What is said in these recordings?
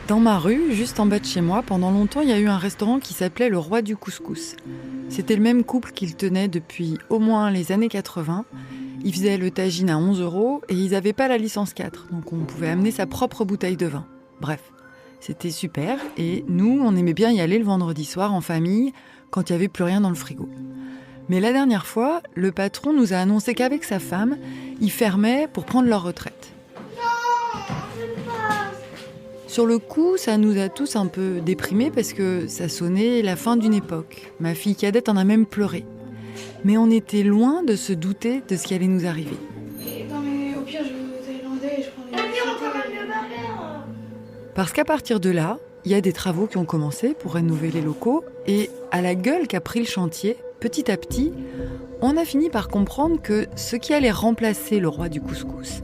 Dans ma rue, juste en bas de chez moi, pendant longtemps, il y a eu un restaurant qui s'appelait le Roi du Couscous. C'était le même couple qui le tenait depuis au moins les années 80. Ils faisaient le tagine à 11 € et ils n'avaient pas la licence 4, donc on pouvait amener sa propre bouteille de vin. Bref, c'était super et nous, on aimait bien y aller le vendredi soir en famille quand il n'y avait plus rien dans le frigo. Mais la dernière fois, le patron nous a annoncé qu'avec sa femme, ils fermaient pour prendre leur retraite. Sur le coup, ça nous a tous un peu déprimés parce que ça sonnait la fin d'une époque. Ma fille cadette en a même pleuré. Mais on était loin de se douter de ce qui allait nous arriver. Non mais au pire, je vais au Thaïlandais et je prends les... Parce qu'à partir de là, il y a des travaux qui ont commencé pour rénover les locaux et à la gueule qu'a pris le chantier, petit à petit, on a fini par comprendre que ce qui allait remplacer le Roi du Couscous,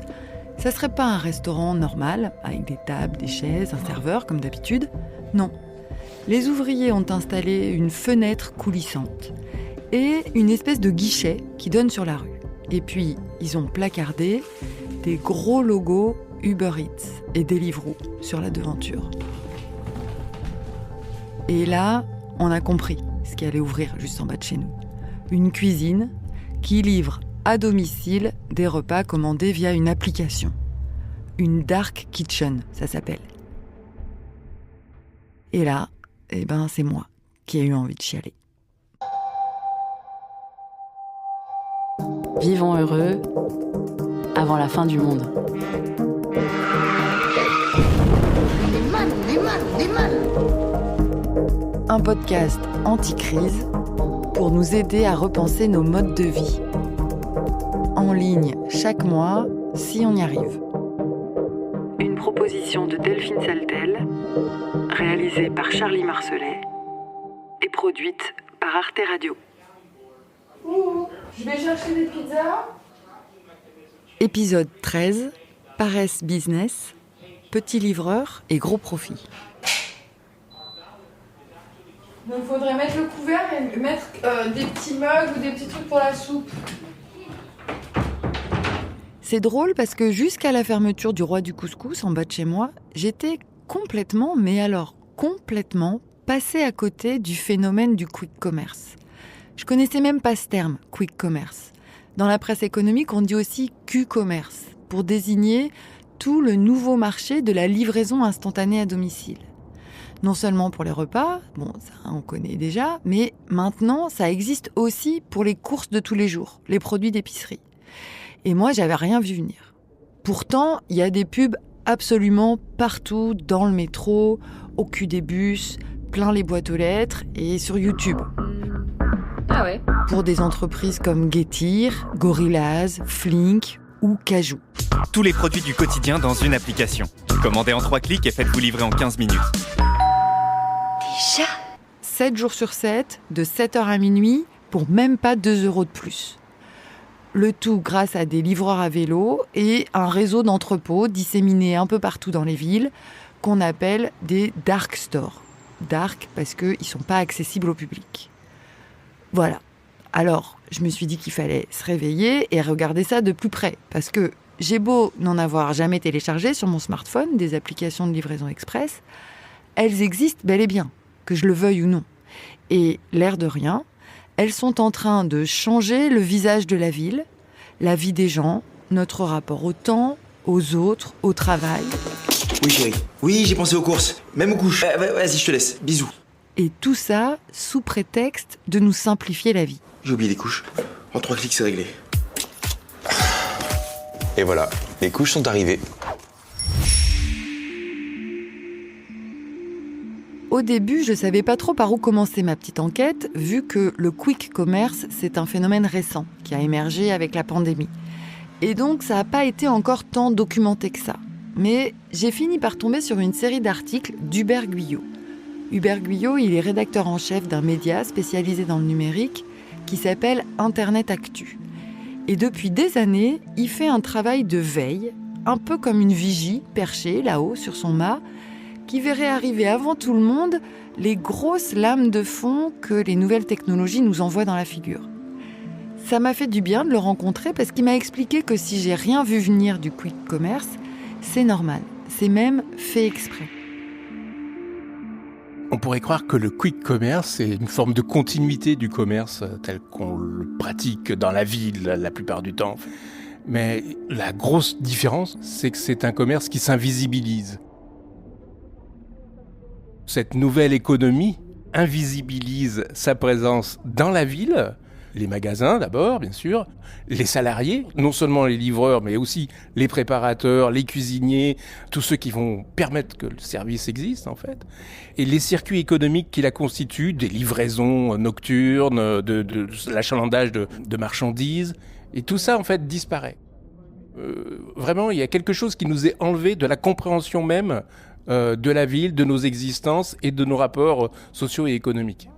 ça serait pas un restaurant normal, avec des tables, des chaises, un serveur, comme d'habitude. Non. Les ouvriers ont installé une fenêtre coulissante et une espèce de guichet qui donne sur la rue. Et puis, ils ont placardé des gros logos Uber Eats et Deliveroo sur la devanture. Et là, on a compris ce qui allait ouvrir juste en bas de chez nous. Une cuisine qui livre à domicile des repas commandés via une application. Une dark kitchen, ça s'appelle. Et là, c'est moi qui ai eu envie de chialer. Vivons heureux avant la fin du monde. Un podcast anti-crise pour nous aider à repenser nos modes de vie. En ligne chaque mois, si on y arrive. Une proposition de Delphine Saltel, réalisée par Charlie Marcelet et produite par Arte Radio. Je vais chercher des pizzas. Épisode 13, paresse business, petit livreur et gros profit. Donc il faudrait mettre le couvert et mettre des petits mugs ou des petits trucs pour la soupe. C'est drôle parce que jusqu'à la fermeture du Roi du Couscous en bas de chez moi, j'étais complètement passée à côté du phénomène du quick commerce. Je connaissais même pas ce terme, quick commerce. Dans la presse économique, on dit aussi Q-commerce, pour désigner tout le nouveau marché de la livraison instantanée à domicile. Non seulement pour les repas, ça on connaît déjà, mais maintenant ça existe aussi pour les courses de tous les jours, les produits d'épicerie. Et moi, j'avais rien vu venir. Pourtant, il y a des pubs absolument partout, dans le métro, au cul des bus, plein les boîtes aux lettres et sur YouTube. Ah ouais. Pour des entreprises comme Getir, Gorillaz, Flink ou Cajou. Tous les produits du quotidien dans une application. Commandez en 3 clics et faites-vous livrer en 15 minutes. Déjà ? 7 jours sur 7, de 7h à minuit, pour même pas 2 € de plus. Le tout grâce à des livreurs à vélo et un réseau d'entrepôts disséminés un peu partout dans les villes qu'on appelle des dark stores. Dark parce qu'ils ne sont pas accessibles au public. Voilà. Alors, je me suis dit qu'il fallait se réveiller et regarder ça de plus près. Parce que j'ai beau n'en avoir jamais téléchargé sur mon smartphone des applications de livraison express, elles existent bel et bien, que je le veuille ou non. Et l'air de rien, elles sont en train de changer le visage de la ville, la vie des gens, notre rapport au temps, aux autres, au travail. Oui chérie, oui j'ai pensé aux courses, même aux couches. Vas-y je te laisse, bisous. Et tout ça sous prétexte de nous simplifier la vie. J'ai oublié les couches, en 3 clics c'est réglé. Et voilà, les couches sont arrivées. Au début, je ne savais pas trop par où commencer ma petite enquête, vu que le quick commerce, c'est un phénomène récent qui a émergé avec la pandémie. Et donc, ça n'a pas été encore tant documenté que ça. Mais j'ai fini par tomber sur une série d'articles d'Hubert Guyot. Hubert Guyot, il est rédacteur en chef d'un média spécialisé dans le numérique qui s'appelle Internet Actu. Et depuis des années, il fait un travail de veille, un peu comme une vigie perchée là-haut sur son mât, qui verrait arriver avant tout le monde les grosses lames de fond que les nouvelles technologies nous envoient dans la figure. Ça m'a fait du bien de le rencontrer parce qu'il m'a expliqué que si j'ai rien vu venir du quick commerce, c'est normal. C'est même fait exprès. On pourrait croire que le quick commerce est une forme de continuité du commerce tel qu'on le pratique dans la ville la plupart du temps. Mais la grosse différence, c'est que c'est un commerce qui s'invisibilise. Cette nouvelle économie invisibilise sa présence dans la ville, les magasins d'abord, bien sûr, les salariés, non seulement les livreurs, mais aussi les préparateurs, les cuisiniers, tous ceux qui vont permettre que le service existe, en fait. Et les circuits économiques qui la constituent, des livraisons nocturnes, de l'achalandage de marchandises, et tout ça, en fait, disparaît. Vraiment, il y a quelque chose qui nous est enlevé de la compréhension même de la ville, de nos existences et de nos rapports sociaux et économiques.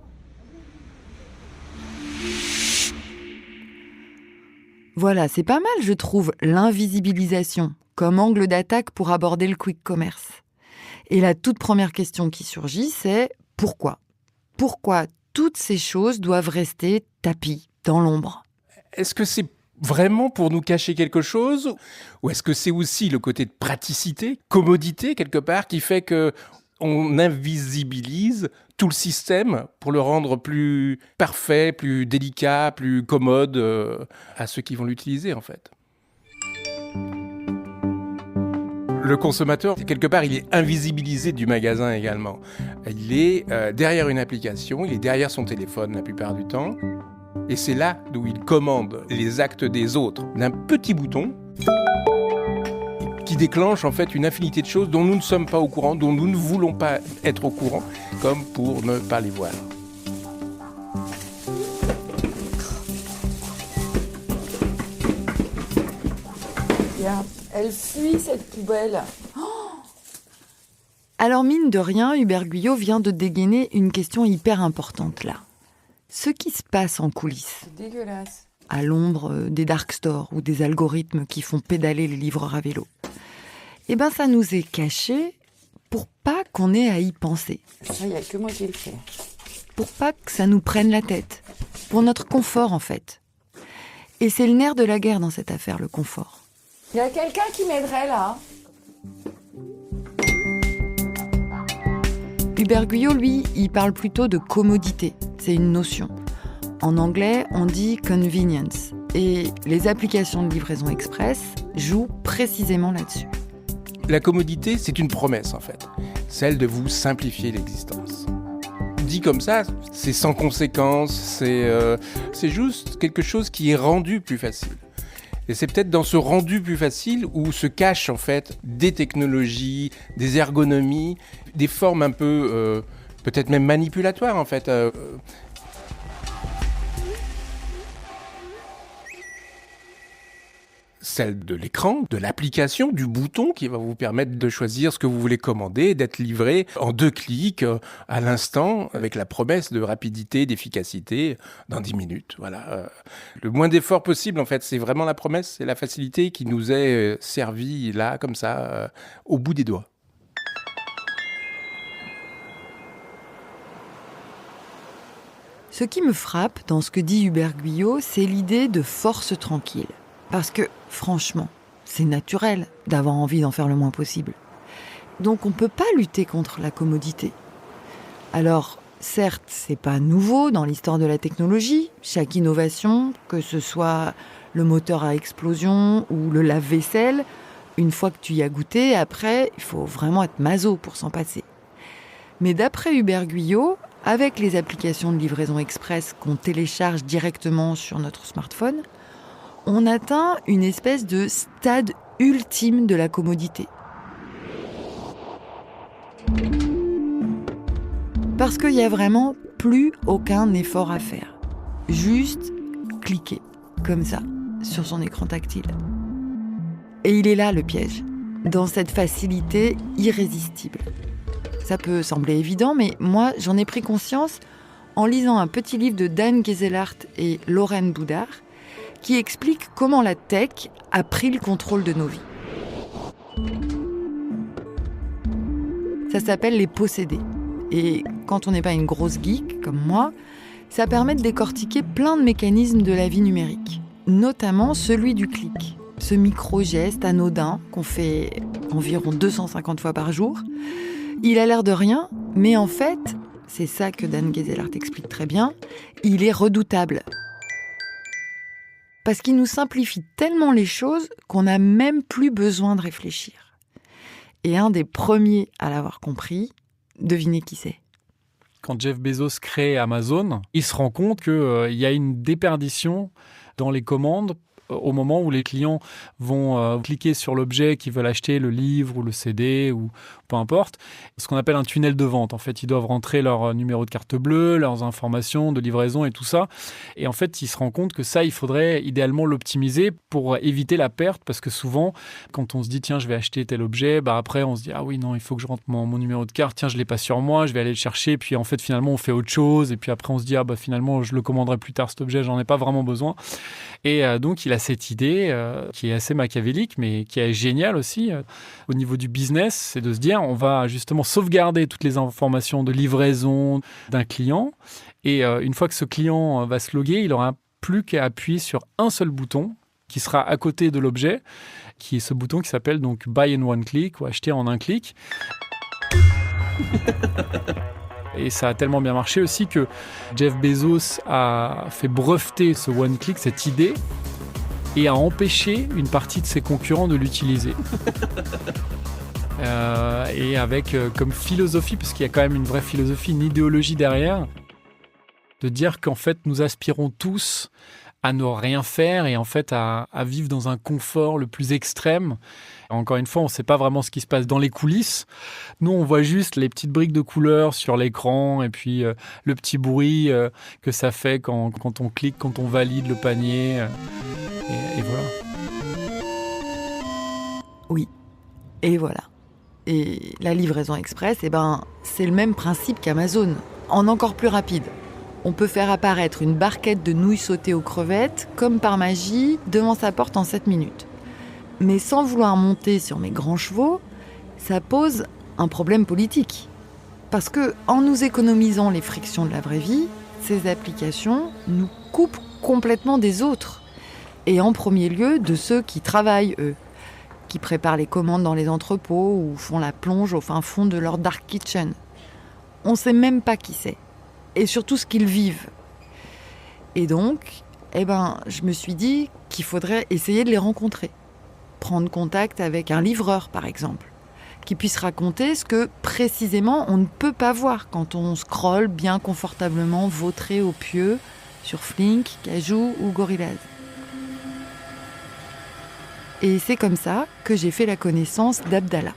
Voilà, c'est pas mal, je trouve, l'invisibilisation comme angle d'attaque pour aborder le quick commerce. Et la toute première question qui surgit, c'est pourquoi ? Pourquoi toutes ces choses doivent rester tapies dans l'ombre ? Est-ce que c'est vraiment pour nous cacher quelque chose ? Ou est-ce que c'est aussi le côté de praticité, commodité quelque part, qui fait qu'on invisibilise tout le système pour le rendre plus parfait, plus délicat, plus commode à ceux qui vont l'utiliser en fait. Le consommateur, quelque part, il est invisibilisé du magasin également. Il est derrière une application, il est derrière son téléphone la plupart du temps. Et c'est là d'où il commande les actes des autres d'un petit bouton qui déclenche en fait une infinité de choses dont nous ne sommes pas au courant, dont nous ne voulons pas être au courant, comme pour ne pas les voir. Regarde, elle fuit cette poubelle. Alors mine de rien, Hubert Guyot vient de dégainer une question hyper importante là. Ce qui se passe en coulisses. C'est dégueulasse. À l'ombre des dark stores ou des algorithmes qui font pédaler les livreurs à vélo. Eh ben, ça nous est caché pour pas qu'on ait à y penser. Ça, il n'y a que moi qui le fais. Pour pas que ça nous prenne la tête. Pour notre confort, en fait. Et c'est le nerf de la guerre dans cette affaire, le confort. Il y a quelqu'un qui m'aiderait, là. Hubert Guyot, lui, il parle plutôt de commodité. C'est une notion. En anglais, on dit convenience. Et les applications de livraison express jouent précisément là-dessus. La commodité, c'est une promesse en fait. Celle de vous simplifier l'existence. Dit comme ça, c'est sans conséquence, c'est juste quelque chose qui est rendu plus facile. Et c'est peut-être dans ce rendu plus facile où se cachent en fait des technologies, des ergonomies, des formes un peu, peut-être même manipulatoires en fait. Celle de l'écran, de l'application, du bouton qui va vous permettre de choisir ce que vous voulez commander, d'être livré en 2 clics à l'instant avec la promesse de rapidité, d'efficacité dans 10 minutes. Voilà. Le moins d'efforts possible, en fait, c'est vraiment la promesse, c'est la facilité qui nous est servie là, comme ça, au bout des doigts. Ce qui me frappe dans ce que dit Hubert Guyot, c'est l'idée de force tranquille. Parce que, franchement, c'est naturel d'avoir envie d'en faire le moins possible. Donc on ne peut pas lutter contre la commodité. Alors, certes, c'est pas nouveau dans l'histoire de la technologie. Chaque innovation, que ce soit le moteur à explosion ou le lave-vaisselle, une fois que tu y as goûté, après, il faut vraiment être maso pour s'en passer. Mais d'après Hubert Guyot, avec les applications de livraison express qu'on télécharge directement sur notre smartphone, on atteint une espèce de stade ultime de la commodité. Parce qu'il n'y a vraiment plus aucun effort à faire. Juste cliquer, comme ça, sur son écran tactile. Et il est là le piège, dans cette facilité irrésistible. Ça peut sembler évident, mais moi, j'en ai pris conscience en lisant un petit livre de Dan Gezelhart et Lorraine Boudard, qui explique comment la tech a pris le contrôle de nos vies. Ça s'appelle les posséder. Et quand on n'est pas une grosse geek comme moi, Ça permet de décortiquer plein de mécanismes de la vie numérique, notamment celui du clic. Ce micro-geste anodin qu'on fait environ 250 fois par jour. Il a l'air de rien, mais en fait, c'est ça que Dan Gezelhart explique très bien, il est redoutable. Parce qu'il nous simplifie tellement les choses qu'on n'a même plus besoin de réfléchir. Et un des premiers à l'avoir compris, devinez qui c'est ? Quand Jeff Bezos crée Amazon, il se rend compte qu'il y a une déperdition dans les commandes au moment où les clients vont cliquer sur l'objet qu'ils veulent acheter, le livre ou le CD ou peu importe, ce qu'on appelle un tunnel de vente. En fait, ils doivent rentrer leur numéro de carte bleue, leurs informations de livraison et tout ça. Et en fait, il se rend compte que ça, il faudrait idéalement l'optimiser pour éviter la perte, parce que souvent, quand on se dit « tiens, je vais acheter tel objet », après, on se dit « ah oui, non, il faut que je rentre mon numéro de carte, tiens, je ne l'ai pas sur moi, je vais aller le chercher ». Puis en fait, finalement, on fait autre chose. Et puis après, on se dit « ah finalement, je le commanderai plus tard, cet objet, j'en ai pas vraiment besoin ». Et donc, il a cette idée qui est assez machiavélique, mais qui est géniale aussi au niveau du business, c'est de se dire on va justement sauvegarder toutes les informations de livraison d'un client. Et une fois que ce client va se loguer, il n'aura plus qu'à appuyer sur un seul bouton qui sera à côté de l'objet, qui est ce bouton qui s'appelle donc Buy in one click ou acheter en un clic. Et ça a tellement bien marché aussi que Jeff Bezos a fait breveter ce one click, cette idée, et a empêché une partie de ses concurrents de l'utiliser. Et avec comme philosophie, parce qu'il y a quand même une vraie philosophie, une idéologie derrière, de dire qu'en fait nous aspirons tous à ne rien faire et en fait à vivre dans un confort le plus extrême. Encore une fois, on ne sait pas vraiment ce qui se passe dans les coulisses. Nous, on voit juste les petites briques de couleurs sur l'écran et puis le petit bruit que ça fait quand on clique, quand on valide le panier. Et voilà. Oui, et voilà. Et la livraison express, c'est le même principe qu'Amazon, en encore plus rapide. On peut faire apparaître une barquette de nouilles sautées aux crevettes, comme par magie, devant sa porte en 7 minutes. Mais sans vouloir monter sur mes grands chevaux, ça pose un problème politique. Parce que, en nous économisant les frictions de la vraie vie, ces applications nous coupent complètement des autres. Et en premier lieu, de ceux qui travaillent, eux, qui préparent les commandes dans les entrepôts ou font la plonge au fin fond de leur dark kitchen. On ne sait même pas qui c'est. Et surtout ce qu'ils vivent. Et donc, je me suis dit qu'il faudrait essayer de les rencontrer. Prendre contact avec un livreur, par exemple, qui puisse raconter ce que, précisément, on ne peut pas voir quand on scrolle bien confortablement vautré au pieu sur Flink, Cajoo ou Gorillaz. Et c'est comme ça que j'ai fait la connaissance d'Abdallah.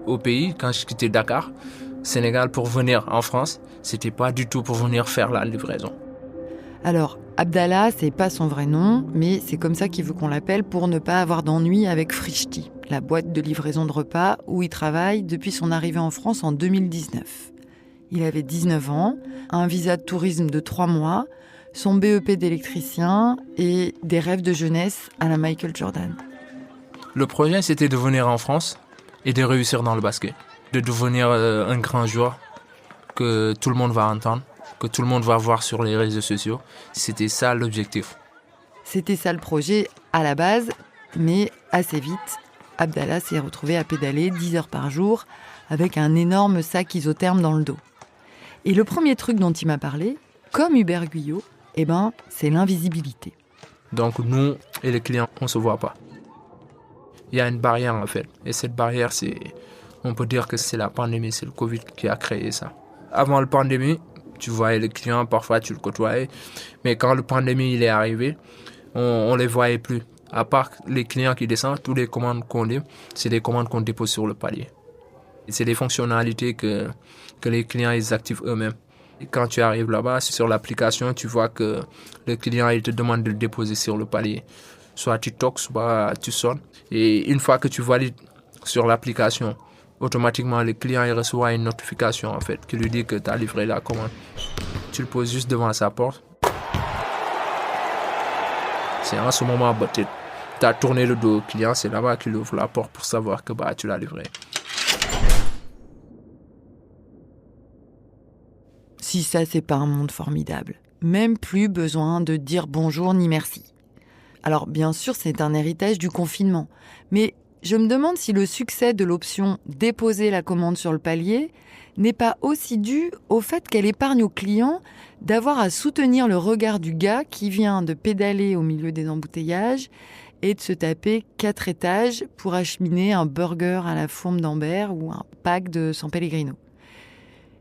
Au pays, quand je quittais Dakar, Sénégal, pour venir en France, c'était pas du tout pour venir faire la livraison. Alors, Abdallah, c'est pas son vrai nom, mais c'est comme ça qu'il veut qu'on l'appelle pour ne pas avoir d'ennui avec Frishti, la boîte de livraison de repas où il travaille depuis son arrivée en France en 2019. Il avait 19 ans, un visa de tourisme de 3 mois, son BEP d'électricien et des rêves de jeunesse à la Michael Jordan. Le projet, c'était de venir en France et de réussir dans le basket. De devenir un grand joueur que tout le monde va entendre, que tout le monde va voir sur les réseaux sociaux. C'était ça l'objectif. C'était ça le projet à la base, mais assez vite, Abdallah s'est retrouvé à pédaler 10 heures par jour avec un énorme sac isotherme dans le dos. Et le premier truc dont il m'a parlé, comme Hubert Guyot, c'est l'invisibilité. Donc nous et les clients, on ne se voit pas. Il y a une barrière en fait. Et cette barrière, on peut dire que c'est la pandémie, c'est le Covid qui a créé ça. Avant la pandémie, tu voyais les clients, parfois tu le côtoyais. Mais quand la pandémie il est arrivé, on ne les voyait plus. À part les clients qui descendent, toutes les commandes qu'on livre, c'est des commandes qu'on dépose sur le palier. Et c'est des fonctionnalités que les clients ils activent eux-mêmes. Et quand tu arrives là-bas, sur l'application, tu vois que le client il te demande de le déposer sur le palier. Soit tu toques, soit tu sonnes. Et une fois que tu valides sur l'application, automatiquement, le client il reçoit une notification en fait, qui lui dit que tu as livré la commande. Tu le poses juste devant sa porte. C'est en ce moment que tu as tourné le dos au client, c'est là-bas qu'il ouvre la porte pour savoir que tu l'as livré. Si ça, c'est pas un monde formidable. Même plus besoin de dire bonjour ni merci. Alors, bien sûr, c'est un héritage du confinement. Mais je me demande si le succès de l'option « déposer la commande sur le palier » n'est pas aussi dû au fait qu'elle épargne aux clients d'avoir à soutenir le regard du gars qui vient de pédaler au milieu des embouteillages et de se taper 4 étages pour acheminer un burger à la fourme d'Ambert ou un pack de San Pellegrino.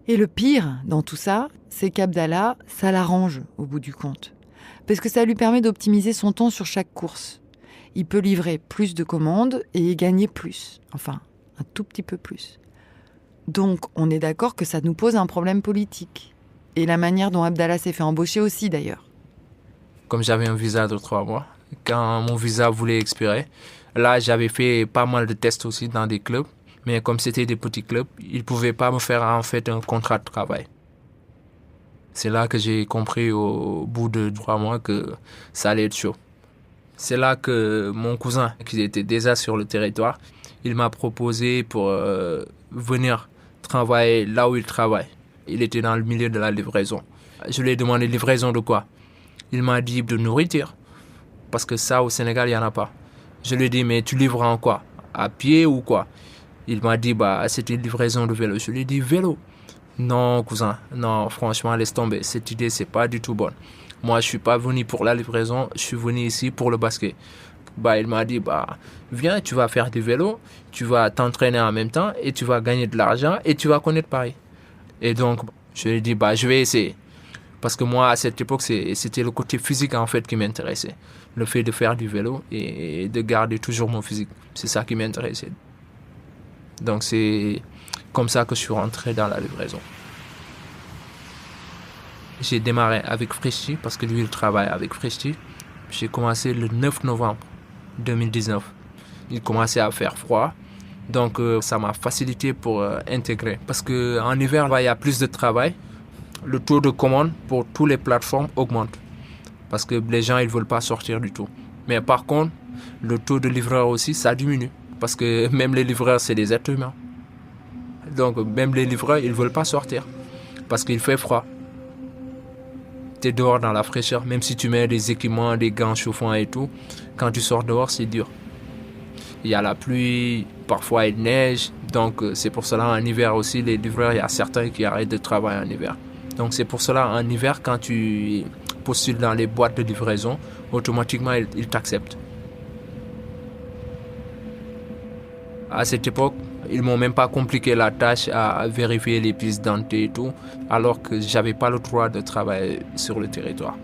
Et le pire dans tout ça, c'est qu'Abdallah, ça l'arrange au bout du compte. Parce que ça lui permet d'optimiser son temps sur chaque course. Il peut livrer plus de commandes et gagner plus. Enfin, un tout petit peu plus. Donc, on est d'accord que ça nous pose un problème politique. Et la manière dont Abdallah s'est fait embaucher aussi, d'ailleurs. Comme j'avais un visa de 3 mois, quand mon visa voulait expirer, là, j'avais fait pas mal de tests aussi dans des clubs. Mais comme c'était des petits clubs, ils ne pouvaient pas me faire en fait un contrat de travail. C'est là que j'ai compris au bout de 3 mois que ça allait être chaud. C'est là que mon cousin, qui était déjà sur le territoire, il m'a proposé pour venir travailler là où il travaille. Il était dans le milieu de la livraison. Je lui ai demandé livraison de quoi? Il m'a dit de nourriture. Parce que ça, au Sénégal, il n'y en a pas. Je lui ai dit, mais tu livres en quoi? À pied ou quoi? Il m'a dit, c'était une livraison de vélo. Je lui ai dit, vélo? Non, cousin, non, franchement, laisse tomber. Cette idée, c'est pas du tout bonne. Moi, je suis pas venu pour la livraison, je suis venu ici pour le basket. Il m'a dit, viens, tu vas faire du vélo, tu vas t'entraîner en même temps et tu vas gagner de l'argent et tu vas connaître Paris. Et donc, je lui ai dit, je vais essayer. Parce que moi, à cette époque, c'était le côté physique, en fait, qui m'intéressait. Le fait de faire du vélo et de garder toujours mon physique. C'est ça qui m'intéressait. Donc, c'est comme ça que je suis rentré dans la livraison. J'ai démarré avec Freshti, parce que lui, il travaille avec Freshti. J'ai commencé le 9 novembre 2019. Il commençait à faire froid. Donc, ça m'a facilité pour intégrer. Parce qu'en hiver, il y a plus de travail. Le taux de commande pour toutes les plateformes augmente. Parce que les gens, ils ne veulent pas sortir du tout. Mais par contre, le taux de livreurs aussi, ça diminue. Parce que même les livreurs, c'est des êtres humains. Donc, même les livreurs, ils ne veulent pas sortir. Parce qu'il fait froid. Tu es dehors dans la fraîcheur. Même si tu mets des équipements, des gants chauffants et tout, quand tu sors dehors, c'est dur. Il y a la pluie, parfois il neige. Donc, c'est pour cela, en hiver aussi, les livreurs, il y a certains qui arrêtent de travailler en hiver. Donc, c'est pour cela, en hiver, quand tu postules dans les boîtes de livraison, automatiquement, ils t'acceptent. À cette époque, ils m'ont même pas compliqué la tâche à vérifier les pièces d'identité et tout, alors que j'avais pas le droit de travailler sur le territoire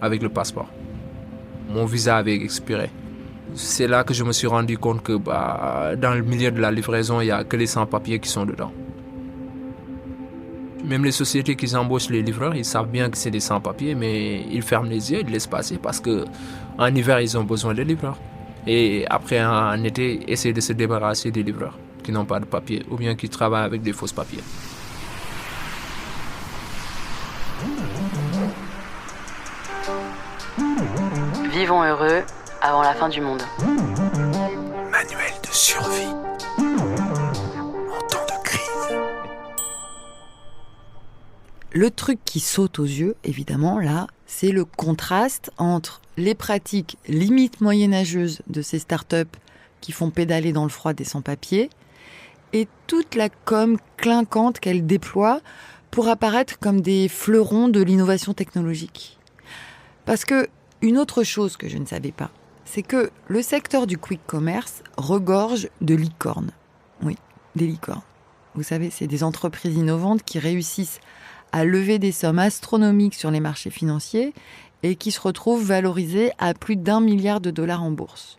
avec le passeport. Mon visa avait expiré. C'est là que je me suis rendu compte que dans le milieu de la livraison, il n'y a que les sans-papiers qui sont dedans. Même les sociétés qui embauchent les livreurs, ils savent bien que c'est des sans-papiers, mais ils ferment les yeux, ils laissent passer parce qu'en hiver, ils ont besoin de livreurs. Et après, en été, essayer de se débarrasser des livreurs qui n'ont pas de papier ou bien qui travaillent avec des faux papiers. Vivons heureux avant la fin du monde. Manuel de survie en temps de crise. Le truc qui saute aux yeux, évidemment, là, c'est le contraste entre les pratiques limite moyenâgeuses de ces startups qui font pédaler dans le froid des sans-papiers et toute la com clinquante qu'elles déploient pour apparaître comme des fleurons de l'innovation technologique. Parce que une autre chose que je ne savais pas, c'est que le secteur du quick commerce regorge de licornes. Oui, des licornes. Vous savez, c'est des entreprises innovantes qui réussissent à lever des sommes astronomiques sur les marchés financiers et qui se retrouvent valorisées à plus d'1 milliard de dollars en bourse.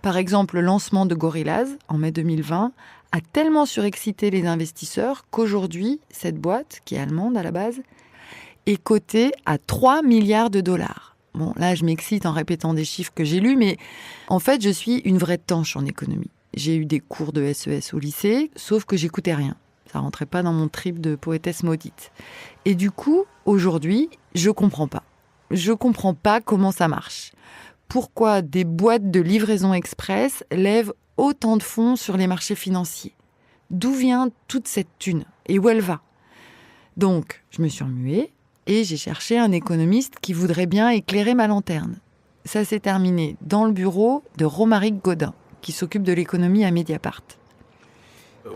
Par exemple, le lancement de Gorillaz, en mai 2020, a tellement surexcité les investisseurs qu'aujourd'hui, cette boîte, qui est allemande à la base, est cotée à 3 milliards de dollars. Bon, là, je m'excite en répétant des chiffres que j'ai lus, mais en fait, je suis une vraie tanche en économie. J'ai eu des cours de SES au lycée, sauf que j'écoutais rien. Ça rentrait pas dans mon trip de poétesse maudite. Et du coup, aujourd'hui, je comprends pas. Je comprends pas comment ça marche. Pourquoi des boîtes de livraison express lèvent autant de fonds sur les marchés financiers? D'où vient toute cette thune? Et où elle va? Donc, je me suis remuée et j'ai cherché un économiste qui voudrait bien éclairer ma lanterne. Ça s'est terminé dans le bureau de Romaric Gaudin, qui s'occupe de l'économie à Mediapart.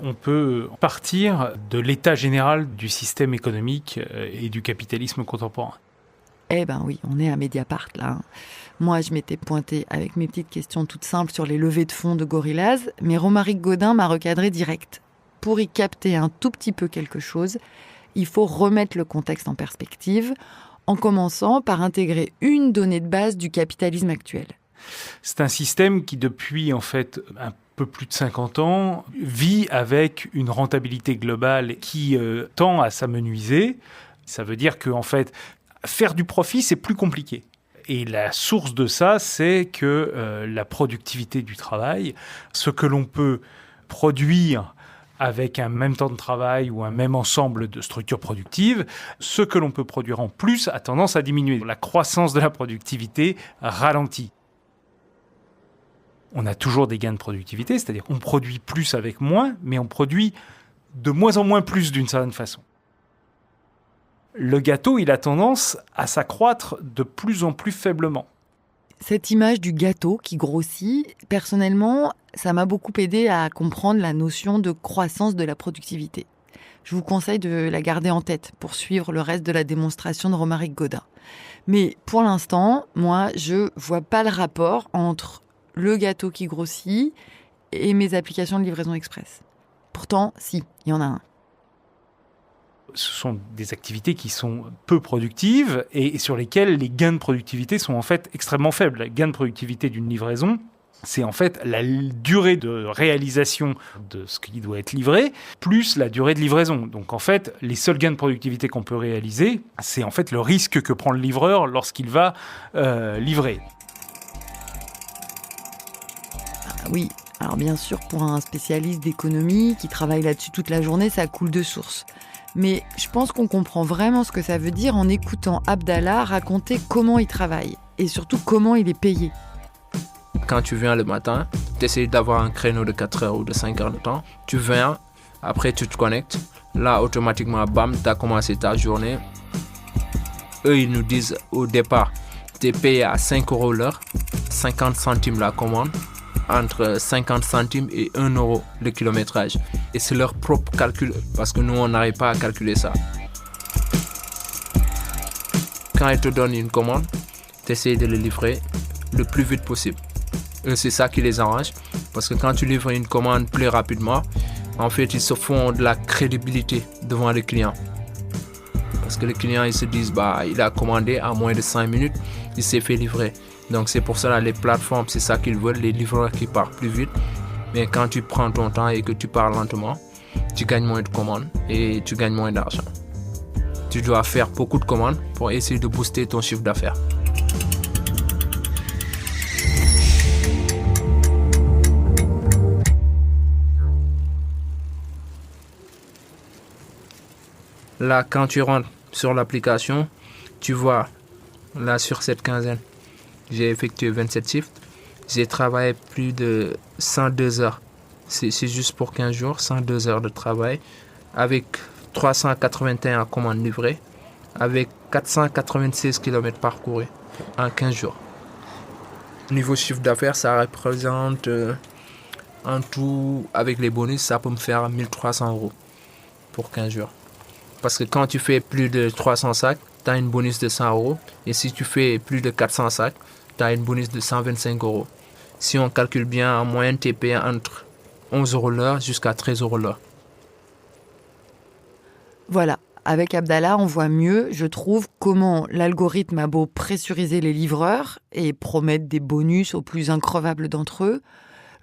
On peut partir de l'état général du système économique et du capitalisme contemporain. Eh ben oui, on est à Mediapart là. Moi, je m'étais pointée avec mes petites questions toutes simples sur les levées de fonds de Gorillaz, mais Romaric Gaudin m'a recadré direct. Pour y capter un tout petit peu quelque chose, il faut remettre le contexte en perspective, en commençant par intégrer une donnée de base du capitalisme actuel. C'est un système qui, depuis en fait un peu plus de 50 ans, vit avec une rentabilité globale qui tend à s'amenuiser. Ça veut dire que en fait, faire du profit, c'est plus compliqué. Et la source de ça, c'est que la productivité du travail, ce que l'on peut produire avec un même temps de travail ou un même ensemble de structures productives, ce que l'on peut produire en plus a tendance à diminuer. La croissance de la productivité ralentit. On a toujours des gains de productivité, c'est-à-dire qu'on produit plus avec moins, mais on produit de moins en moins plus d'une certaine façon. Le gâteau, il a tendance à s'accroître de plus en plus faiblement. Cette image du gâteau qui grossit, personnellement, ça m'a beaucoup aidé à comprendre la notion de croissance de la productivité. Je vous conseille de la garder en tête pour suivre le reste de la démonstration de Romaric Gaudin. Mais pour l'instant, moi, je vois pas le rapport entre le gâteau qui grossit et mes applications de livraison express. Pourtant, si, il y en a un. Ce sont des activités qui sont peu productives et sur lesquelles les gains de productivité sont en fait extrêmement faibles. Le gain de productivité d'une livraison, c'est en fait la durée de réalisation de ce qui doit être livré, plus la durée de livraison. Donc en fait, les seuls gains de productivité qu'on peut réaliser, c'est en fait le risque que prend le livreur lorsqu'il va livrer. Ah oui, alors bien sûr, pour un spécialiste d'économie qui travaille là-dessus toute la journée, ça coule de source. Mais je pense qu'on comprend vraiment ce que ça veut dire en écoutant Abdallah raconter comment il travaille et surtout comment il est payé. Quand tu viens le matin, tu essaies d'avoir un créneau de 4 heures ou de 5 heures de temps. Tu viens, après tu te connectes. Là, automatiquement, bam, tu as commencé ta journée. Eux, ils nous disent au départ, tu es payé à 5 € l'heure, 50 centimes la commande, entre 50 centimes et 1 € le kilométrage. Et c'est leur propre calcul, parce que nous, on n'arrive pas à calculer ça. Quand ils te donnent une commande, tu essaies de le livrer le plus vite possible. Et c'est ça qui les arrange, parce que quand tu livres une commande plus rapidement, en fait, ils se font de la crédibilité devant le client. Parce que les clients, ils se disent, il a commandé à moins de 5 minutes, il s'est fait livrer. Donc c'est pour cela les plateformes, c'est ça qu'ils veulent, les livreurs qui partent plus vite. Mais quand tu prends ton temps et que tu pars lentement, tu gagnes moins de commandes et tu gagnes moins d'argent. Tu dois faire beaucoup de commandes pour essayer de booster ton chiffre d'affaires. Là, quand tu rentres sur l'application, tu vois, là sur cette quinzaine, j'ai effectué 27 shifts. J'ai travaillé plus de 102 heures. C'est juste pour 15 jours, 102 heures de travail, avec 381 commandes livrées, avec 496 km parcourus en 15 jours. Niveau chiffre d'affaires, ça représente en tout, avec les bonus, ça peut me faire 1 300 € pour 15 jours. Parce que quand tu fais plus de 300 sacs, tu as une bonus de 100 €. Et si tu fais plus de 400 sacs, tu as une bonus de 125 €. Si on calcule bien, en moyenne, tu es payé entre 11 € l'heure jusqu'à 13 € l'heure. Voilà, avec Abdallah, on voit mieux, je trouve, comment l'algorithme a beau pressuriser les livreurs et promettre des bonus aux plus increvables d'entre eux,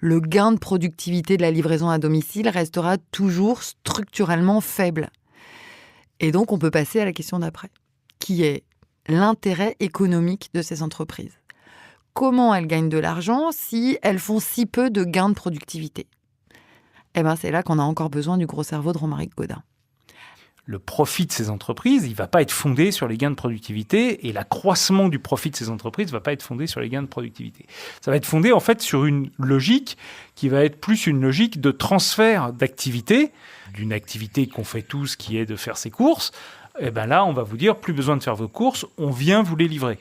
le gain de productivité de la livraison à domicile restera toujours structurellement faible. Et donc, on peut passer à la question d'après, qui est l'intérêt économique de ces entreprises. Comment elles gagnent de l'argent si elles font si peu de gains de productivité ? Eh bien, c'est là qu'on a encore besoin du gros cerveau de Romaric Gaudin. Le profit de ces entreprises, il ne va pas être fondé sur les gains de productivité et l'accroissement du profit de ces entreprises ne va pas être fondé sur les gains de productivité. Ça va être fondé en fait sur une logique qui va être plus une logique de transfert d'activité, d'une activité qu'on fait tous qui est de faire ses courses. Et ben là, on va vous dire plus besoin de faire vos courses, on vient vous les livrer.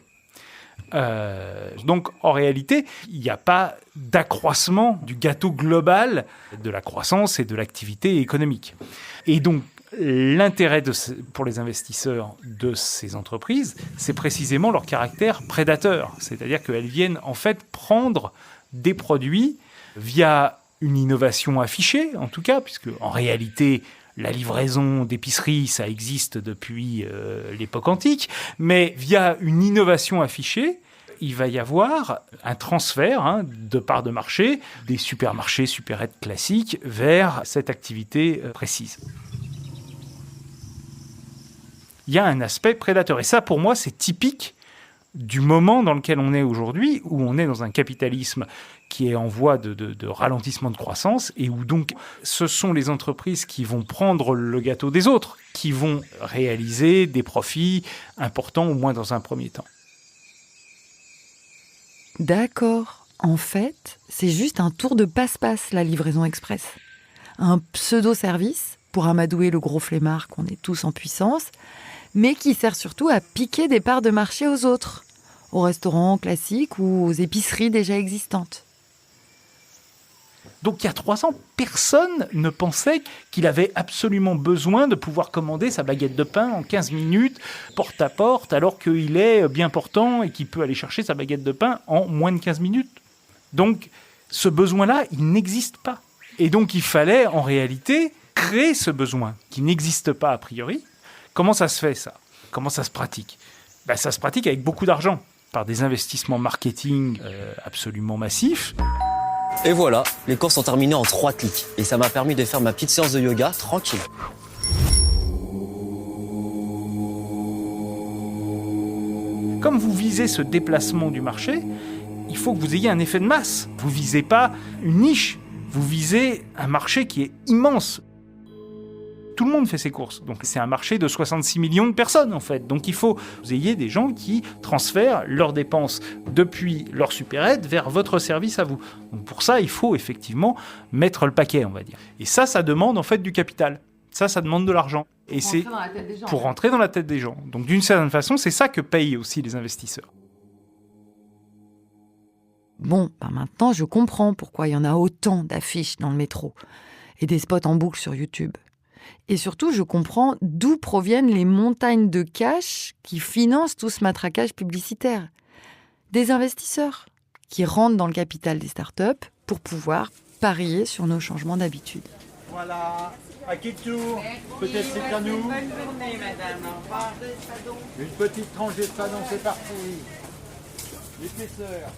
Donc en réalité, il n'y a pas d'accroissement du gâteau global de la croissance et de l'activité économique. Et donc l'intérêt pour les investisseurs de ces entreprises, c'est précisément leur caractère prédateur. C'est-à-dire qu'elles viennent en fait prendre des produits via une innovation affichée, en tout cas, puisque en réalité, la livraison d'épicerie, ça existe depuis l'époque antique, mais via une innovation affichée, il va y avoir un transfert de parts de marché des supermarchés, supérettes classiques vers cette activité précise. Il y a un aspect prédateur. Et ça, pour moi, c'est typique du moment dans lequel on est aujourd'hui, où on est dans un capitalisme qui est en voie de ralentissement de croissance et où donc ce sont les entreprises qui vont prendre le gâteau des autres, qui vont réaliser des profits importants, au moins dans un premier temps. D'accord. En fait, c'est juste un tour de passe-passe, la livraison express. Un pseudo-service pour amadouer le gros flemmard qu'on est tous en puissance, mais qui sert surtout à piquer des parts de marché aux autres, aux restaurants classiques ou aux épiceries déjà existantes. Donc il y a 3 ans, personne ne pensait qu'il avait absolument besoin de pouvoir commander sa baguette de pain en 15 minutes, porte à porte, alors qu'il est bien portant et qu'il peut aller chercher sa baguette de pain en moins de 15 minutes. Donc ce besoin-là, il n'existe pas. Et donc il fallait en réalité créer ce besoin qui n'existe pas a priori. Comment ça se fait ça ? Comment ça se pratique ? Ça se pratique avec beaucoup d'argent, par des investissements marketing absolument massifs. Et voilà, les courses sont terminées en 3 clics. Et ça m'a permis de faire ma petite séance de yoga tranquille. Comme vous visez ce déplacement du marché, il faut que vous ayez un effet de masse. Vous ne visez pas une niche, vous visez un marché qui est immense. Tout le monde fait ses courses. Donc c'est un marché de 66 millions de personnes en fait. Donc il faut que vous ayez des gens qui transfèrent leurs dépenses depuis leur supérette vers votre service à vous. Donc pour ça, il faut effectivement mettre le paquet, on va dire. Et ça demande en fait du capital. Ça demande de l'argent. Et c'est pour rentrer dans la tête des gens. Donc d'une certaine façon, c'est ça que payent aussi les investisseurs. Bon, maintenant je comprends pourquoi il y en a autant d'affiches dans le métro et des spots en boucle sur YouTube. Et surtout, je comprends d'où proviennent les montagnes de cash qui financent tout ce matraquage publicitaire. Des investisseurs qui rentrent dans le capital des startups pour pouvoir parier sur nos changements d'habitude. Voilà, à qui tour ? Peut-être c'est à nous. Bonne journée, madame. Au revoir. Une petite tranche d'espadon, c'est parti.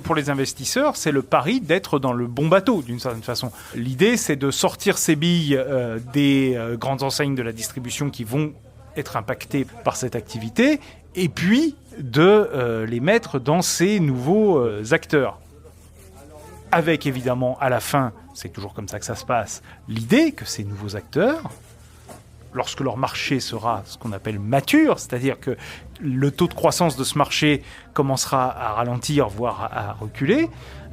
Pour les investisseurs, c'est le pari d'être dans le bon bateau, d'une certaine façon. L'idée, c'est de sortir ces billes des grandes enseignes de la distribution qui vont être impactées par cette activité, et puis de les mettre dans ces nouveaux acteurs. Avec évidemment, à la fin, c'est toujours comme ça que ça se passe, l'idée que ces nouveaux acteurs, lorsque leur marché sera ce qu'on appelle mature, c'est-à-dire que le taux de croissance de ce marché commencera à ralentir, voire à reculer,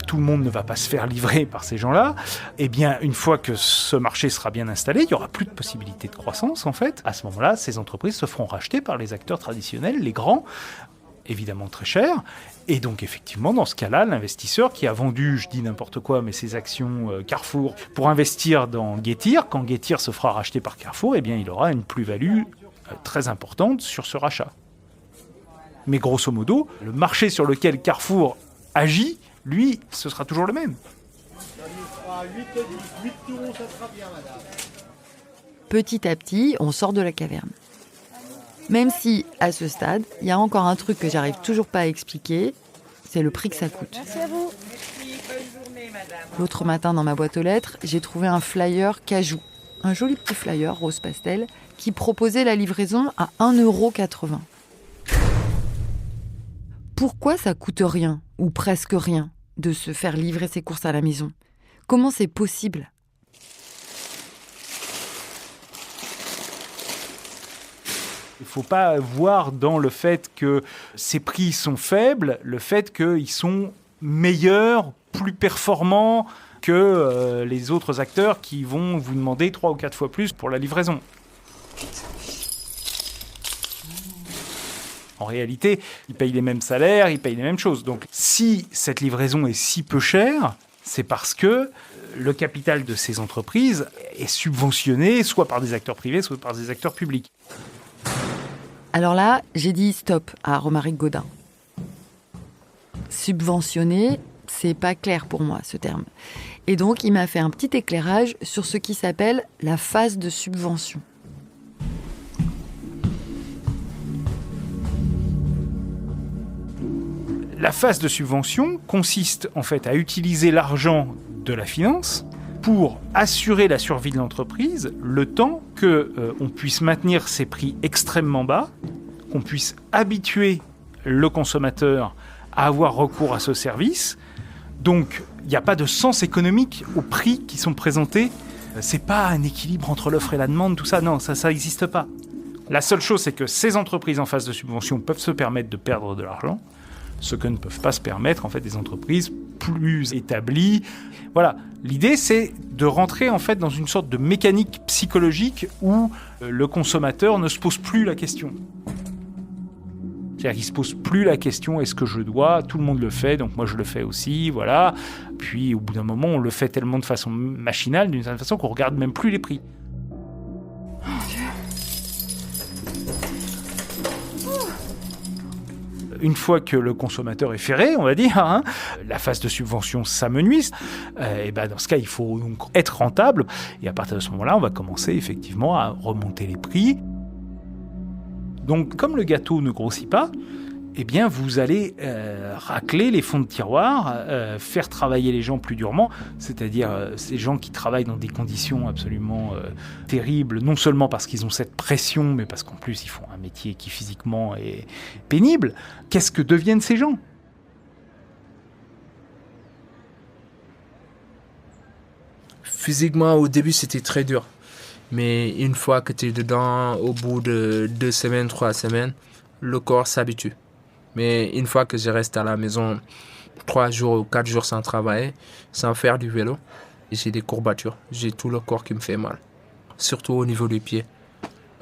tout le monde ne va pas se faire livrer par ces gens-là, eh bien, une fois que ce marché sera bien installé, il n'y aura plus de possibilité de croissance, en fait. À ce moment-là, ces entreprises se feront racheter par les acteurs traditionnels, les grands, évidemment très cher. Et donc, effectivement, dans ce cas-là, l'investisseur qui a vendu, je dis n'importe quoi, mais ses actions Carrefour pour investir dans Getir, quand Getir se fera racheter par Carrefour, eh bien, il aura une plus-value très importante sur ce rachat. Mais grosso modo, le marché sur lequel Carrefour agit, lui, ce sera toujours le même. Petit à petit, on sort de la caverne. Même si, à ce stade, il y a encore un truc que j'arrive toujours pas à expliquer, c'est le prix que ça coûte. Merci à vous. Merci, bonne journée, madame. L'autre matin, dans ma boîte aux lettres, j'ai trouvé un flyer Cajou. Un joli petit flyer rose pastel qui proposait la livraison à 1,80 €. Pourquoi ça coûte rien, ou presque rien, de se faire livrer ses courses à la maison ? Comment c'est possible ? Il ne faut pas voir dans le fait que ces prix sont faibles, le fait qu'ils sont meilleurs, plus performants que les autres acteurs qui vont vous demander 3 ou 4 fois plus pour la livraison. En réalité, ils payent les mêmes salaires, ils payent les mêmes choses. Donc si cette livraison est si peu chère, c'est parce que le capital de ces entreprises est subventionné soit par des acteurs privés, soit par des acteurs publics. Alors là, j'ai dit stop à Romaric Gaudin. Subventionné, c'est pas clair pour moi ce terme. Et donc, il m'a fait un petit éclairage sur ce qui s'appelle la phase de subvention. La phase de subvention consiste en fait à utiliser l'argent de la finance pour assurer la survie de l'entreprise le temps qu'on puisse maintenir ses prix extrêmement bas, qu'on puisse habituer le consommateur à avoir recours à ce service. Donc, il n'y a pas de sens économique aux prix qui sont présentés. C'est pas un équilibre entre l'offre et la demande, tout ça. Non, ça n'existe pas. La seule chose, c'est que ces entreprises en phase de subvention peuvent se permettre de perdre de l'argent, ce que ne peuvent pas se permettre en fait des entreprises plus établies. Voilà, l'idée c'est de rentrer en fait dans une sorte de mécanique psychologique où le consommateur ne se pose plus la question. C'est-à-dire qu'il ne se pose plus la question, est-ce que je dois ? Tout le monde le fait, donc moi je le fais aussi, voilà. Puis au bout d'un moment, on le fait tellement de façon machinale, d'une certaine façon, qu'on ne regarde même plus les prix. Une fois que le consommateur est ferré, on va dire, la phase de subvention s'amenuise, et dans ce cas, il faut donc être rentable. Et à partir de ce moment-là, on va commencer effectivement à remonter les prix. Donc, comme le gâteau ne grossit pas, eh bien, vous allez racler les fonds de tiroir, faire travailler les gens plus durement, c'est-à-dire ces gens qui travaillent dans des conditions absolument terribles, non seulement parce qu'ils ont cette pression, mais parce qu'en plus, ils font un métier qui physiquement est pénible. Qu'est-ce que deviennent ces gens ? Physiquement, au début, c'était très dur. Mais une fois que tu es dedans, au bout de 2 semaines, 3 semaines, le corps s'habitue. Mais une fois que je reste à la maison 3 jours ou 4 jours sans travailler, sans faire du vélo, j'ai des courbatures. J'ai tout le corps qui me fait mal. Surtout au niveau des pieds.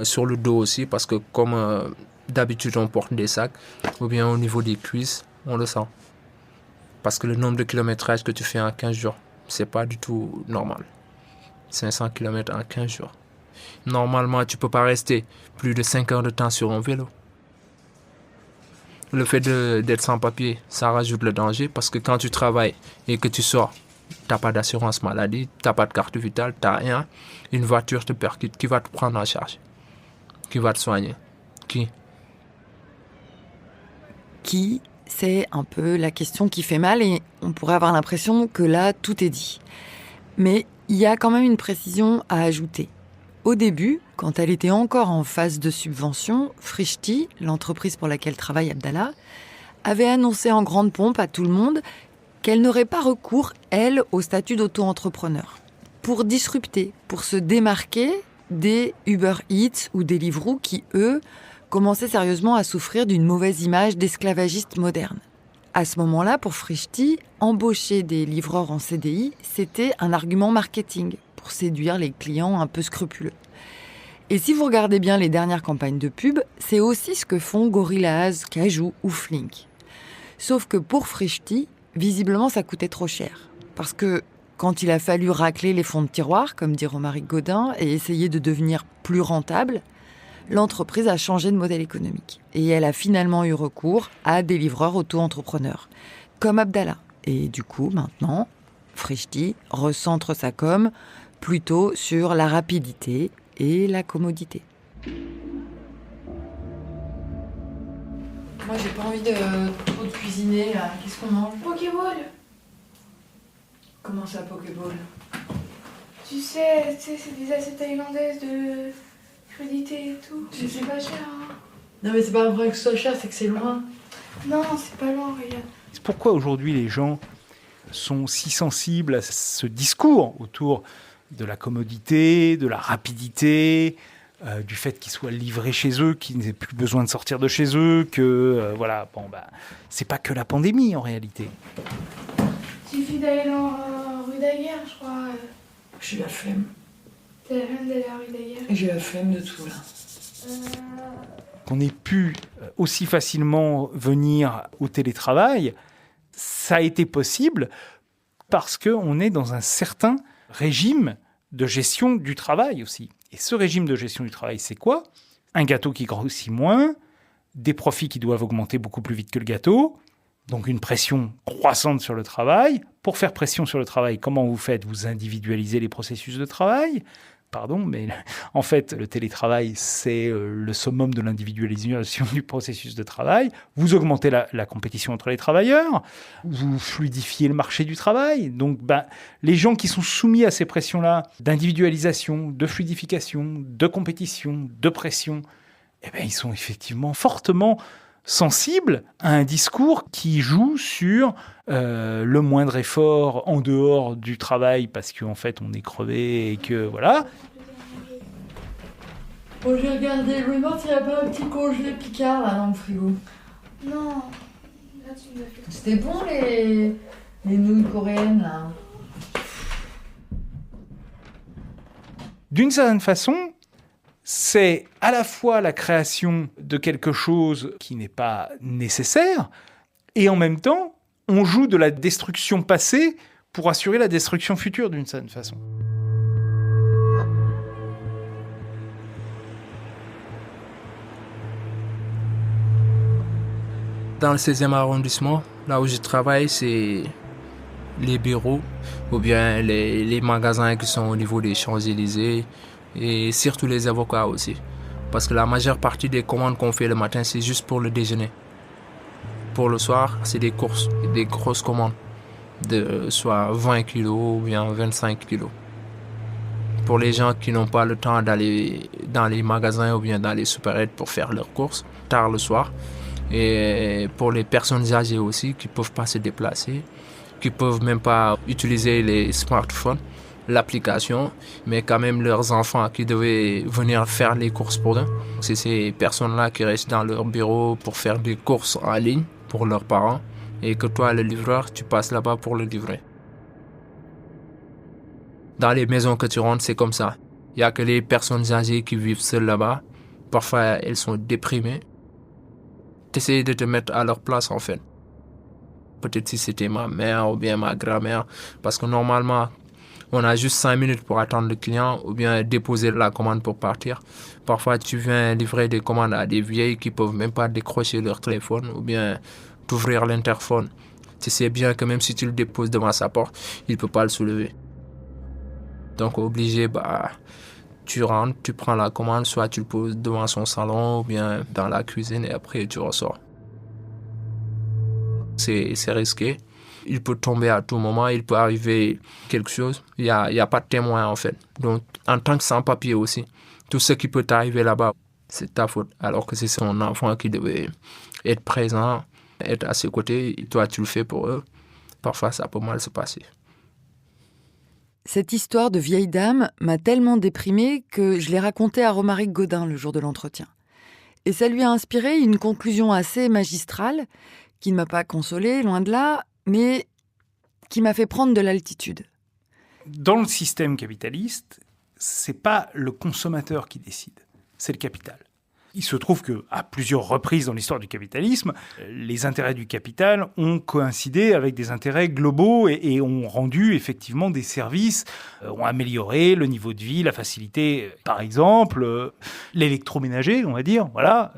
Sur le dos aussi, parce que comme d'habitude on porte des sacs, ou bien au niveau des cuisses, on le sent. Parce que le nombre de kilométrages que tu fais en 15 jours, c'est pas du tout normal. 500 km en 15 jours. Normalement, tu peux pas rester plus de 5 heures de temps sur un vélo. Le fait d'être sans papier, ça rajoute le danger parce que quand tu travailles et que tu sors, t'as pas d'assurance maladie, t'as pas de carte vitale, t'as rien. Une voiture te percute, qui va te prendre en charge? Qui va te soigner? Qui, c'est un peu la question qui fait mal et on pourrait avoir l'impression que là, tout est dit. Mais il y a quand même une précision à ajouter. Au début, quand elle était encore en phase de subvention, Frishti, l'entreprise pour laquelle travaille Abdallah, avait annoncé en grande pompe à tout le monde qu'elle n'aurait pas recours, elle, au statut d'auto-entrepreneur. Pour disrupter, pour se démarquer des Uber Eats ou des Deliveroo qui, eux, commençaient sérieusement à souffrir d'une mauvaise image d'esclavagistes modernes. À ce moment-là, pour Frishti, embaucher des livreurs en CDI, c'était un argument marketing pour séduire les clients un peu scrupuleux. Et si vous regardez bien les dernières campagnes de pub, c'est aussi ce que font Gorillaz, Cajoo ou Flink. Sauf que pour Frishti, visiblement ça coûtait trop cher. Parce que quand il a fallu racler les fonds de tiroir, comme dit Romaric Gaudin, et essayer de devenir plus rentable, l'entreprise a changé de modèle économique. Et elle a finalement eu recours à des livreurs auto-entrepreneurs, comme Abdallah. Et du coup, maintenant, Frishti recentre sa com plutôt sur la rapidité et la commodité. Moi, j'ai pas envie de trop de cuisiner, là. Qu'est-ce qu'on mange? Pokéball. Comment ça, Pokéball? Tu sais, c'est des assiettes thaïlandaises de crudité et tout. C'est pas cher, hein. Non, mais c'est pas vrai que ce soit cher, c'est que c'est loin. Non, c'est pas loin, regarde. Pourquoi aujourd'hui les gens sont si sensibles à ce discours autour de la commodité, de la rapidité, du fait qu'ils soient livrés chez eux, qu'ils n'aient plus besoin de sortir de chez eux, que c'est pas que la pandémie en réalité. Il suffit d'aller dans rue Daguerre, je crois. J'ai la flemme. T'as la flemme d'aller à rue Daguerre? J'ai la flemme de tout là. Qu'on ait pu aussi facilement venir au télétravail, ça a été possible parce qu'on est dans un certain régime de gestion du travail aussi. Et ce régime de gestion du travail, c'est quoi? Un gâteau qui grossit moins, des profits qui doivent augmenter beaucoup plus vite que le gâteau, donc une pression croissante sur le travail. Pour faire pression sur le travail, comment vous faites? Vous individualisez les processus de travail. Mais en fait, le télétravail, c'est le summum de l'individualisation du processus de travail. Vous augmentez la compétition entre les travailleurs, vous fluidifiez le marché du travail. Donc, les gens qui sont soumis à ces pressions-là, d'individualisation, de fluidification, de compétition, de pression, ils sont effectivement fortement sensibles à un discours qui joue sur le moindre effort en dehors du travail parce qu'en fait on est crevé et que voilà. Bon, j'ai regardé, je me demande s'il n'y a pas un petit congelé Picard là dans le frigo. Non, là tu me l'as fait. C'était bon les nouilles coréennes là. D'une certaine façon, c'est à la fois la création de quelque chose qui n'est pas nécessaire, et en même temps, on joue de la destruction passée pour assurer la destruction future d'une certaine façon. Dans le 16e arrondissement, là où je travaille, c'est les bureaux ou bien les magasins qui sont au niveau des Champs-Élysées, et surtout les avocats aussi. Parce que la majeure partie des commandes qu'on fait le matin, c'est juste pour le déjeuner. Pour le soir, c'est des courses, des grosses commandes, de soit 20 kilos ou bien 25 kilos. Pour les gens qui n'ont pas le temps d'aller dans les magasins ou bien dans les supérettes pour faire leurs courses, tard le soir. Et pour les personnes âgées aussi, qui ne peuvent pas se déplacer, qui ne peuvent même pas utiliser les smartphones, l'application, mais quand même leurs enfants qui devaient venir faire les courses pour eux. C'est ces personnes-là qui restent dans leur bureau pour faire des courses en ligne pour leurs parents et que toi, le livreur, tu passes là-bas pour le livrer. Dans les maisons que tu rentres, c'est comme ça. Il n'y a que les personnes âgées qui vivent seules là-bas. Parfois, elles sont déprimées. T'essayes de te mettre à leur place, en fait. Peut-être si c'était ma mère ou bien ma grand-mère, parce que normalement, on a juste 5 minutes pour attendre le client ou bien déposer la commande pour partir. Parfois, tu viens livrer des commandes à des vieilles qui ne peuvent même pas décrocher leur téléphone ou bien t'ouvrir l'interphone. Tu sais bien que même si tu le déposes devant sa porte, il ne peut pas le soulever. Donc, obligé, tu rentres, tu prends la commande, soit tu le poses devant son salon ou bien dans la cuisine et après tu ressors. C'est risqué. Il peut tomber à tout moment, il peut arriver quelque chose. Il n'y a pas de témoin en fait. Donc, en tant que sans-papier aussi, tout ce qui peut t'arriver là-bas, c'est ta faute. Alors que c'est son enfant qui devait être présent, être à ses côtés. Et toi, tu le fais pour eux. Parfois, ça peut mal se passer. Cette histoire de vieille dame m'a tellement déprimée que je l'ai racontée à Romaric Gaudin le jour de l'entretien. Et ça lui a inspiré une conclusion assez magistrale qui ne m'a pas consolée, loin de là, mais qui m'a fait prendre de l'altitude. Dans le système capitaliste, c'est pas le consommateur qui décide, c'est le capital. Il se trouve qu'à plusieurs reprises dans l'histoire du capitalisme, les intérêts du capital ont coïncidé avec des intérêts globaux et ont rendu effectivement des services, ont amélioré le niveau de vie, la facilité, par exemple, l'électroménager, on va dire, voilà,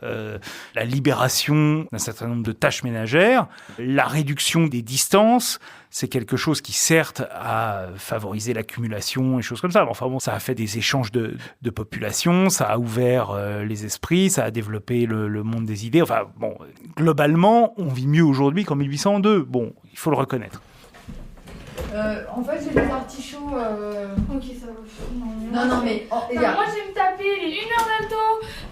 la libération d'un certain nombre de tâches ménagères, la réduction des distances. C'est quelque chose qui, certes, a favorisé l'accumulation et choses comme ça. Enfin bon, ça a fait des échanges de population, ça a ouvert les esprits, ça a développé le monde des idées. Enfin bon, globalement, on vit mieux aujourd'hui qu'en 1802. Bon, il faut le reconnaître. En fait, j'ai des artichauts. Ok, ça va. Non, mais. Moi, je vais me taper les 1h d'alto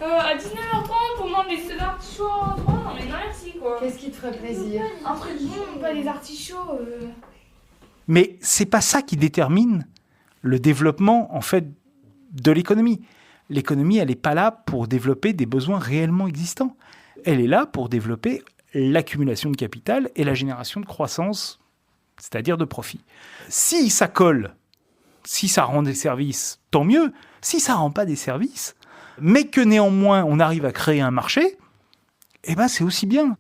à 19h30 pour manger des artichauts en 3. Non, mais non, merci, quoi. Qu'est-ce qui te ferait plaisir? Un truc bon, pas des artichauts. Mais c'est pas ça qui détermine le développement, en fait, de l'économie. L'économie, elle n'est pas là pour développer des besoins réellement existants. Elle est là pour développer l'accumulation de capital et la génération de croissance, c'est-à-dire de profit. Si ça colle, si ça rend des services, tant mieux. Si ça ne rend pas des services, mais que néanmoins on arrive à créer un marché, eh ben c'est aussi bien.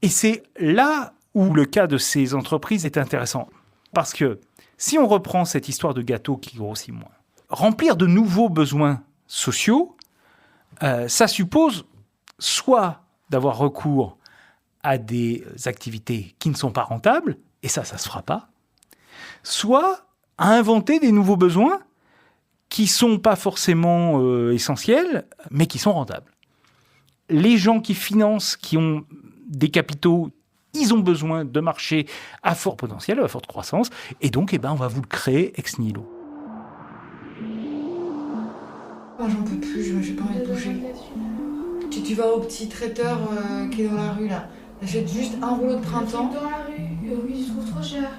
Et c'est là où le cas de ces entreprises est intéressant. Parce que si on reprend cette histoire de gâteau qui grossit moins, remplir de nouveaux besoins sociaux, ça suppose soit d'avoir recours à des activités qui ne sont pas rentables, et ça se fera pas, soit à inventer des nouveaux besoins qui ne sont pas forcément essentiels, mais qui sont rentables. Les gens qui financent, qui ont des capitaux, ils ont besoin de marchés à fort potentiel, à forte croissance, et donc on va vous le créer ex nihilo. Moi, j'en peux plus, j'ai pas envie de bouger. Tu vas au petit traiteur qui est dans la rue, là. T'achètes juste un rouleau de printemps. Dans la rue, oui, je trouve trop cher.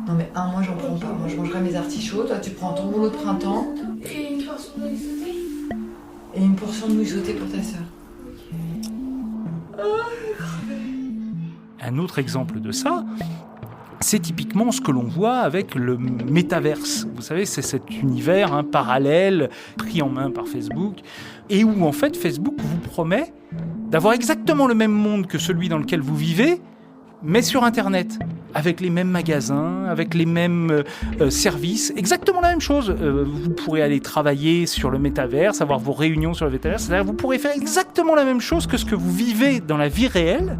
Non mais moi j'en prends pas, moi je mangerai mes artichauts, toi tu prends ton rouleau de printemps. Et une portion de nouilles sautées. Et une portion de nouilles sautées pour ta sœur. Un autre exemple de ça, c'est typiquement ce que l'on voit avec le métaverse. Vous savez, c'est cet univers parallèle pris en main par Facebook et où en fait Facebook vous promet d'avoir exactement le même monde que celui dans lequel vous vivez, mais sur Internet, avec les mêmes magasins, avec les mêmes services, exactement la même chose. Vous pourrez aller travailler sur le métaverse, avoir vos réunions sur le métaverse, c'est-à-dire vous pourrez faire exactement la même chose que ce que vous vivez dans la vie réelle,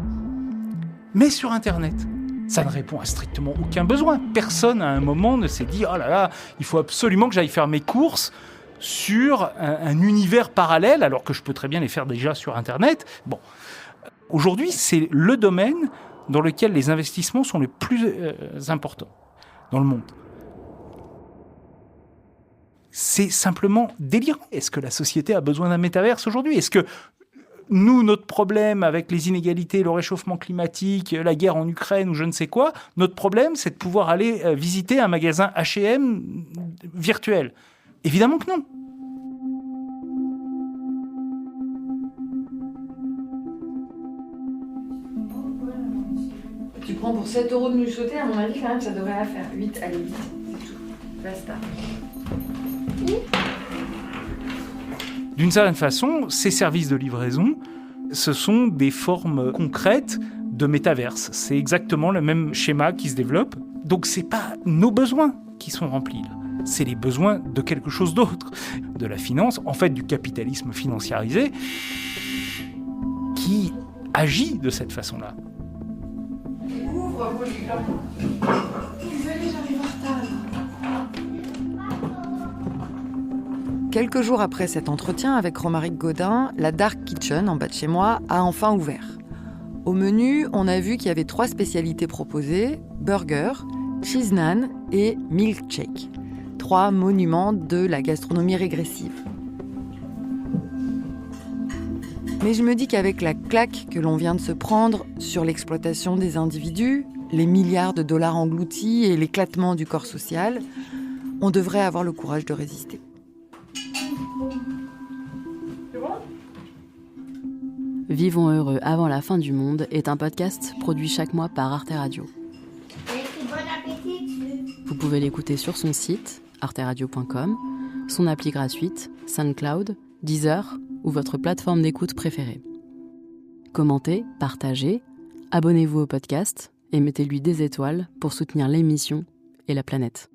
mais sur Internet. Ça ne répond à strictement aucun besoin. Personne, à un moment, ne s'est dit « Oh là là, il faut absolument que j'aille faire mes courses sur un univers parallèle, alors que je peux très bien les faire déjà sur Internet. » Bon. Aujourd'hui, c'est le domaine dans lequel les investissements sont les plus importants dans le monde. C'est simplement délirant. Est-ce que la société a besoin d'un métaverse aujourd'hui ? Est-ce que nous, notre problème avec les inégalités, le réchauffement climatique, la guerre en Ukraine ou je ne sais quoi, notre problème, c'est de pouvoir aller visiter un magasin H&M virtuel ? Évidemment que non. Tu prends pour 7 € de nouilles sautées, à mon avis, quand même, ça devrait la faire. 8, allez, 8, c'est tout. Basta. D'une certaine façon, ces services de livraison, ce sont des formes concrètes de métaverse. C'est exactement le même schéma qui se développe. Donc, ce n'est pas nos besoins qui sont remplis, là. C'est les besoins de quelque chose d'autre, de la finance, en fait du capitalisme financiarisé, qui agit de cette façon-là. Ouvre, moi je suis là. Désolée, j'arrive en retard. Quelques jours après cet entretien avec Romaric Gaudin, la Dark Kitchen, en bas de chez moi, a enfin ouvert. Au menu, on a vu qu'il y avait 3 spécialités proposées, burger, cheese naan et milkshake. 3 monuments de la gastronomie régressive. Mais je me dis qu'avec la claque que l'on vient de se prendre sur l'exploitation des individus, les milliards de dollars engloutis et l'éclatement du corps social, on devrait avoir le courage de résister. Vivons heureux avant la fin du monde est un podcast produit chaque mois par Arte Radio. Bon appétit. Vous pouvez l'écouter sur son site, arteradio.com, son appli gratuite, SoundCloud, Deezer ou votre plateforme d'écoute préférée. Commentez, partagez, abonnez-vous au podcast et mettez-lui des étoiles pour soutenir l'émission et la planète.